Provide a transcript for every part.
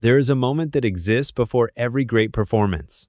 There is a moment that exists before every great performance.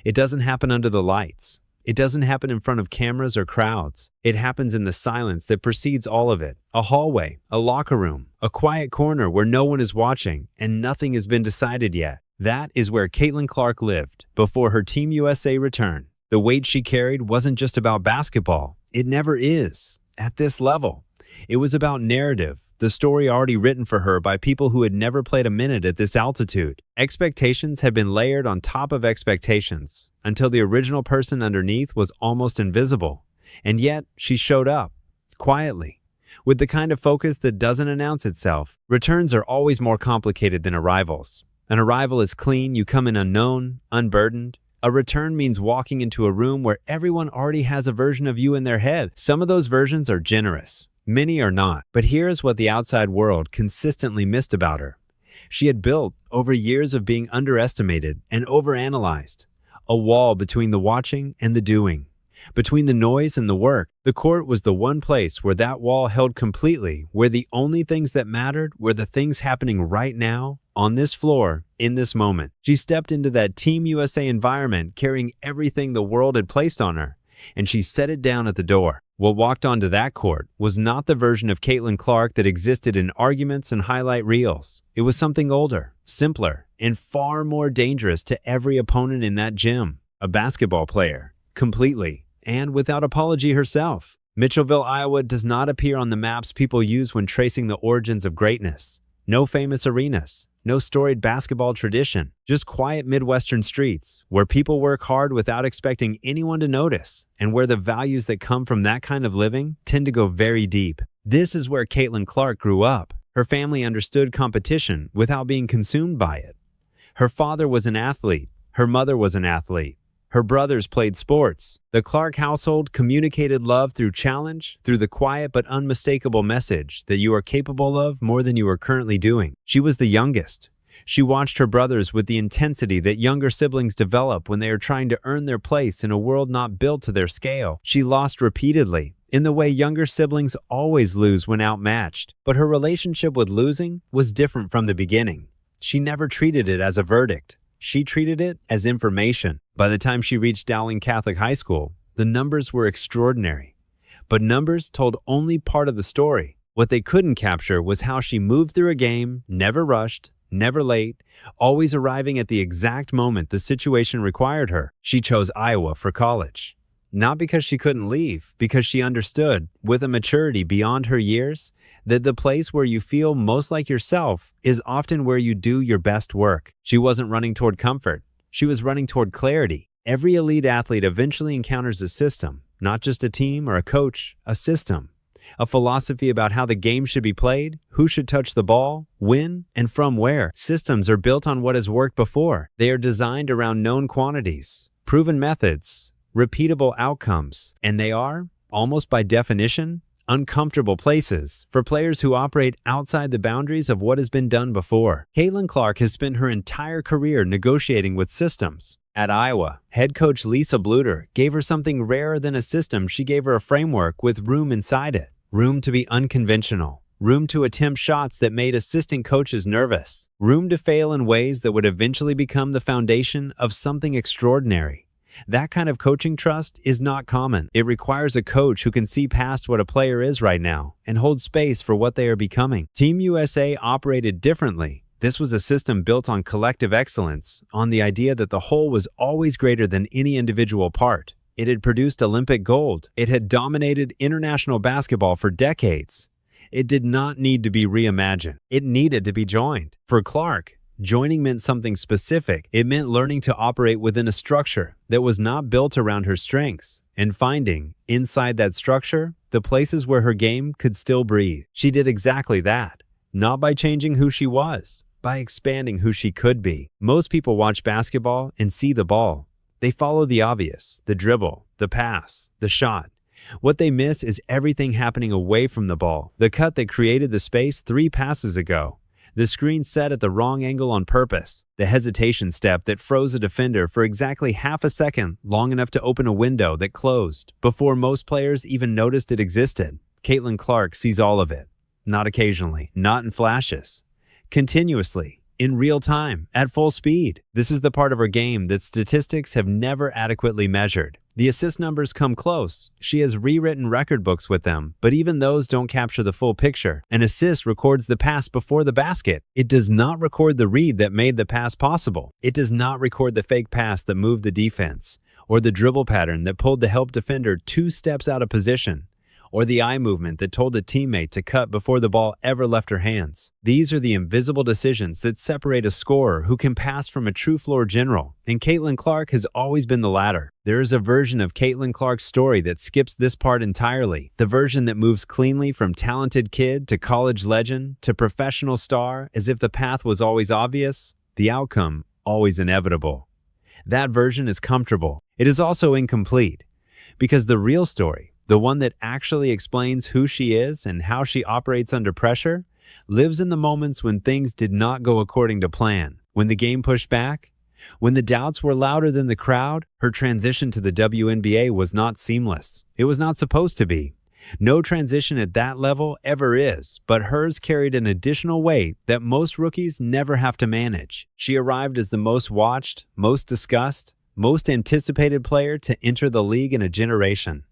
It doesn't happen under the lights. It doesn't happen in front of cameras or crowds. It happens in the silence that precedes all of it. A hallway, a locker room, a quiet corner where no one is watching and nothing has been decided yet. That is where Caitlin Clark lived before her Team USA return. The weight she carried wasn't just about basketball. It never is at this level. It was about narrative, the story already written for her by people who had never played a minute at this altitude. Expectations had been layered on top of expectations until the original person underneath was almost invisible. And yet, she showed up, quietly, with the kind of focus that doesn't announce itself. Returns are always more complicated than arrivals. An arrival is clean, you come in unknown, unburdened. A return means walking into a room where everyone already has a version of you in their head. Some of those versions are generous. Many are not. But here's what the outside world consistently missed about her. She had built, over years of being underestimated and overanalyzed, a wall between the watching and the doing. Between the noise and the work, the court was the one place where that wall held completely, where the only things that mattered were the things happening right now, on this floor, in this moment. She stepped into that Team USA environment carrying everything the world had placed on her, and she set it down at the door. What walked onto that court was not the version of Caitlin Clark that existed in arguments and highlight reels. It was something older, simpler, and far more dangerous to every opponent in that gym. A basketball player, completely, and without apology herself. Mitchellville, Iowa does not appear on the maps people use when tracing the origins of greatness. No famous arenas, no storied basketball tradition, just quiet Midwestern streets where people work hard without expecting anyone to notice, and where the values that come from that kind of living tend to go very deep. This is where Caitlin Clark grew up. Her family understood competition without being consumed by it. Her father was an athlete. Her mother was an athlete. Her brothers played sports. The Clark household communicated love through challenge, through the quiet but unmistakable message that you are capable of more than you are currently doing. She was the youngest. She watched her brothers with the intensity that younger siblings develop when they are trying to earn their place in a world not built to their scale. She lost repeatedly, in the way younger siblings always lose when outmatched. But her relationship with losing was different from the beginning. She never treated it as a verdict. She treated it as information. By the time she reached Dowling Catholic High School, the numbers were extraordinary. But numbers told only part of the story. What they couldn't capture was how she moved through a game, never rushed, never late, always arriving at the exact moment the situation required her. She chose Iowa for college. Not because she couldn't leave, because she understood, with a maturity beyond her years, that the place where you feel most like yourself is often where you do your best work. She wasn't running toward comfort. She was running toward clarity. Every elite athlete eventually encounters a system, not just a team or a coach, a system. A philosophy about how the game should be played, who should touch the ball, when, and from where. Systems are built on what has worked before. They are designed around known quantities, proven methods, repeatable outcomes, and they are, almost by definition, uncomfortable places for players who operate outside the boundaries of what has been done before. Caitlin Clark has spent her entire career negotiating with systems. At Iowa, head coach Lisa Bluter gave her something rarer than a system. She gave her a framework with room inside it. Room to be unconventional. Room to attempt shots that made assistant coaches nervous. Room to fail in ways that would eventually become the foundation of something extraordinary. That kind of coaching trust is not common. It requires a coach who can see past what a player is right now and hold space for what they are becoming. Team USA operated differently. This was a system built on collective excellence, on the idea that the whole was always greater than any individual part. It had produced Olympic gold. It had dominated international basketball for decades. It did not need to be reimagined. It needed to be joined. For Clark, joining meant something specific. It meant learning to operate within a structure that was not built around her strengths and finding, inside that structure, the places where her game could still breathe. She did exactly that, not by changing who she was, by expanding who she could be. Most people watch basketball and see the ball. They follow the obvious, the dribble, the pass, the shot. What they miss is everything happening away from the ball. The cut that created the space 3 passes ago. The screen set at the wrong angle on purpose. The hesitation step that froze a defender for exactly half a second, long enough to open a window that closed before most players even noticed it existed. Caitlin Clark sees all of it. Not occasionally, not in flashes. Continuously. in real time, at full speed. This is the part of her game that statistics have never adequately measured. The assist numbers come close. She has rewritten record books with them, but even those don't capture the full picture. An assist records the pass before the basket. It does not record the read that made the pass possible. It does not record the fake pass that moved the defense, or the dribble pattern that pulled the help defender 2 steps out of position, or the eye movement that told a teammate to cut before the ball ever left her hands. These are the invisible decisions that separate a scorer who can pass from a true floor general, and Caitlin Clark has always been the latter. There is a version of Caitlin Clark's story that skips this part entirely, the version that moves cleanly from talented kid to college legend to professional star as if the path was always obvious, the outcome always inevitable. That version is comfortable. It is also incomplete, because the real story, the one that actually explains who she is and how she operates under pressure, lives in the moments when things did not go according to plan, when the game pushed back, when the doubts were louder than the crowd. Her transition to the WNBA was not seamless. It was not supposed to be. No transition at that level ever is, but hers carried an additional weight that most rookies never have to manage. She arrived as the most watched, most discussed, most anticipated player to enter the league in a generation.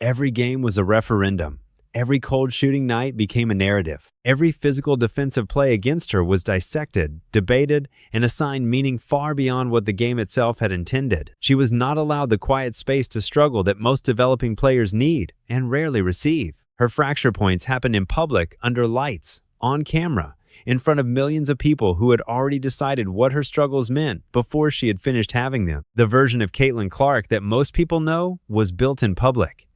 Every game was a referendum. Every cold shooting night became a narrative. Every physical defensive play against her was dissected, debated, and assigned meaning far beyond what the game itself had intended. She was not allowed the quiet space to struggle that most developing players need and rarely receive. Her fracture points happened in public, under lights, on camera, in front of millions of people who had already decided what her struggles meant before she had finished having them. The version of Caitlin Clark that most people know was built in public.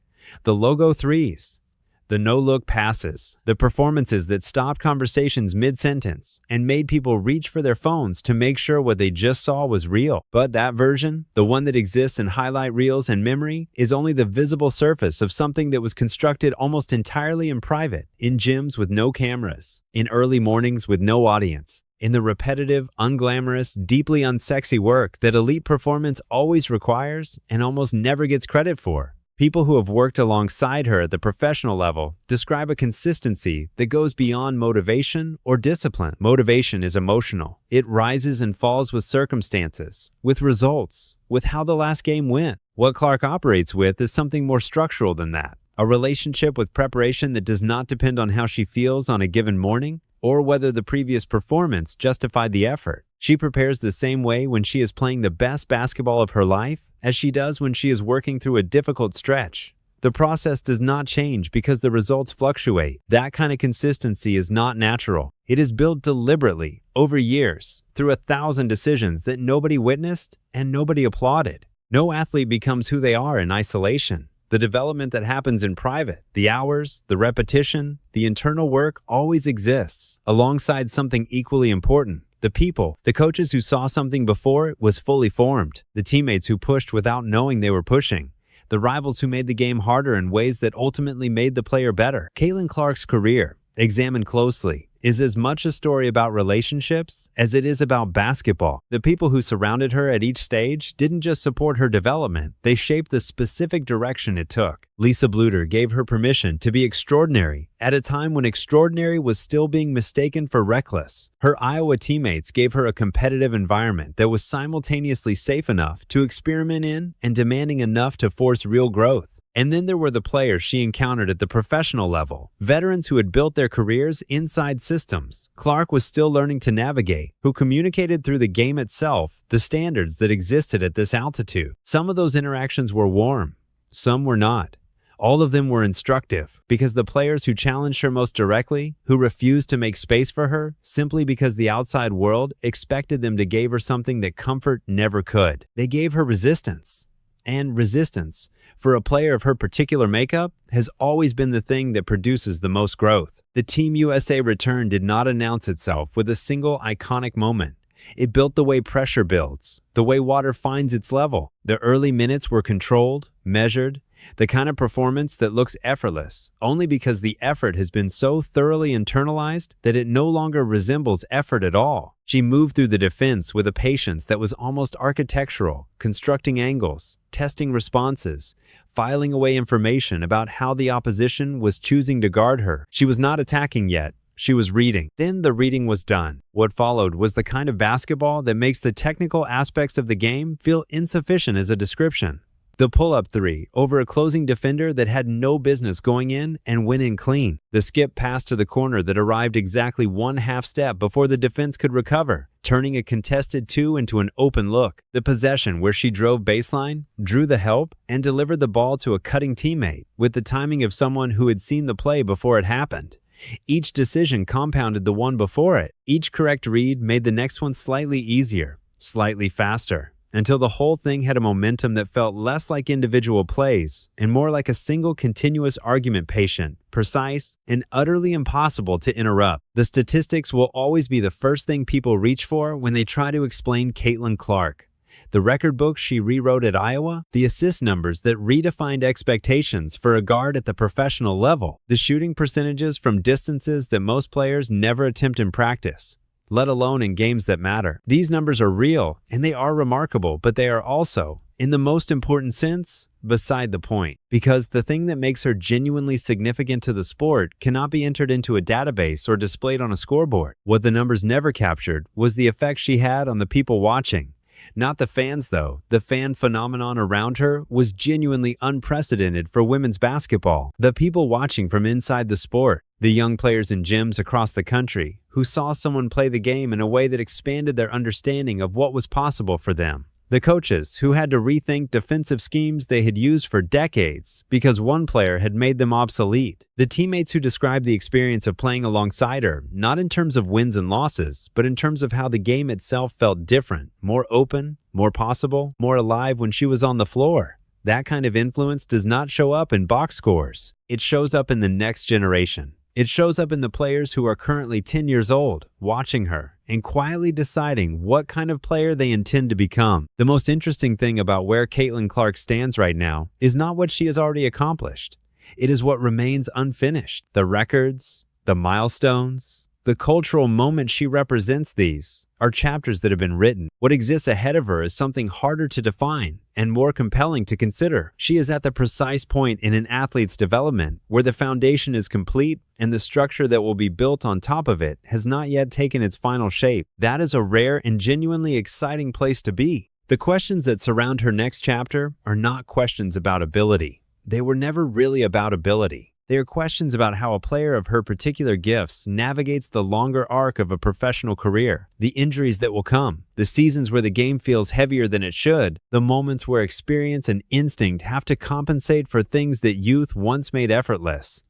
The logo threes, the no-look passes, the performances that stopped conversations mid-sentence and made people reach for their phones to make sure what they just saw was real. But that version, the one that exists in highlight reels and memory, is only the visible surface of something that was constructed almost entirely in private, in gyms with no cameras, in early mornings with no audience, in the repetitive, unglamorous, deeply unsexy work that elite performance always requires and almost never gets credit for. People who have worked alongside her at the professional level describe a consistency that goes beyond motivation or discipline. Motivation is emotional. It rises and falls with circumstances, with results, with how the last game went. What Clark operates with is something more structural than that. A relationship with preparation that does not depend on how she feels on a given morning or whether the previous performance justified the effort. She prepares the same way when she is playing the best basketball of her life as she does when she is working through a difficult stretch. The process does not change because the results fluctuate. That kind of consistency is not natural. It is built deliberately, over years, through 1,000 decisions that nobody witnessed and nobody applauded. No athlete becomes who they are in isolation. The development that happens in private, the hours, the repetition, the internal work always exists, alongside something equally important. The people, the coaches who saw something before it was fully formed, the teammates who pushed without knowing they were pushing, the rivals who made the game harder in ways that ultimately made the player better. Caitlin Clark's career, examined closely, is as much a story about relationships as it is about basketball. The people who surrounded her at each stage didn't just support her development, they shaped the specific direction it took. Lisa Bluter gave her permission to be extraordinary at a time when extraordinary was still being mistaken for reckless. Her Iowa teammates gave her a competitive environment that was simultaneously safe enough to experiment in and demanding enough to force real growth. And then there were the players she encountered at the professional level, veterans who had built their careers inside systems Clark was still learning to navigate, who communicated through the game itself the standards that existed at this altitude. Some of those interactions were warm, some were not. All of them were instructive, because the players who challenged her most directly, who refused to make space for her simply because the outside world expected them to give her something that comfort never could. They gave her resistance. And resistance, for a player of her particular makeup, has always been the thing that produces the most growth. The Team USA return did not announce itself with a single iconic moment. It built the way pressure builds, the way water finds its level. The early minutes were controlled, measured, the kind of performance that looks effortless, only because the effort has been so thoroughly internalized that it no longer resembles effort at all. She moved through the defense with a patience that was almost architectural, constructing angles, testing responses, filing away information about how the opposition was choosing to guard her. She was not attacking yet. She was reading. Then the reading was done. What followed was the kind of basketball that makes the technical aspects of the game feel insufficient as a description. The pull-up three over a closing defender that had no business going in and went in clean. The skip pass to the corner that arrived exactly one half step before the defense could recover, turning a contested two into an open look. The possession where she drove baseline, drew the help, and delivered the ball to a cutting teammate with the timing of someone who had seen the play before it happened. Each decision compounded the one before it. Each correct read made the next one slightly easier, slightly faster, until the whole thing had a momentum that felt less like individual plays and more like a single continuous argument, patient, precise, and utterly impossible to interrupt. The statistics will always be the first thing people reach for when they try to explain Caitlin Clark. The record books she rewrote at Iowa, the assist numbers that redefined expectations for a guard at the professional level, the shooting percentages from distances that most players never attempt in practice, let alone in games that matter. These numbers are real, and they are remarkable, but they are also, in the most important sense, beside the point. Because the thing that makes her genuinely significant to the sport cannot be entered into a database or displayed on a scoreboard. What the numbers never captured was the effect she had on the people watching. Not the fans, though. The fan phenomenon around her was genuinely unprecedented for women's basketball. The people watching from inside the sport, the young players in gyms across the country who saw someone play the game in a way that expanded their understanding of what was possible for them. The coaches who had to rethink defensive schemes they had used for decades because one player had made them obsolete. The teammates who described the experience of playing alongside her, not in terms of wins and losses, but in terms of how the game itself felt different, more open, more possible, more alive when she was on the floor. That kind of influence does not show up in box scores. It shows up in the next generation. It shows up in the players who are currently 10 years old, watching her, and quietly deciding what kind of player they intend to become. The most interesting thing about where Caitlin Clark stands right now is not what she has already accomplished. It is what remains unfinished. The records, the milestones, the cultural moment she represents. These are chapters that have been written. What exists ahead of her is something harder to define and more compelling to consider. She is at the precise point in an athlete's development where the foundation is complete and the structure that will be built on top of it has not yet taken its final shape. That is a rare and genuinely exciting place to be. The questions that surround her next chapter are not questions about ability. They were never really about ability. They are questions about how a player of her particular gifts navigates the longer arc of a professional career, the injuries that will come, the seasons where the game feels heavier than it should, the moments where experience and instinct have to compensate for things that youth once made effortless.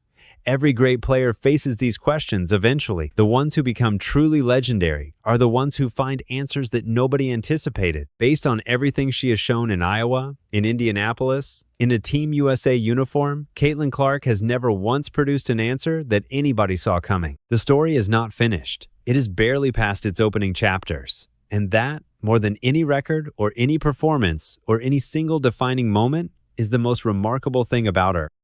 Every great player faces these questions eventually. The ones who become truly legendary are the ones who find answers that nobody anticipated. Based on everything she has shown in Iowa, in Indianapolis, in a Team USA uniform, Caitlin Clark has never once produced an answer that anybody saw coming. The story is not finished. It is barely past its opening chapters. And that, more than any record or any performance or any single defining moment, is the most remarkable thing about her.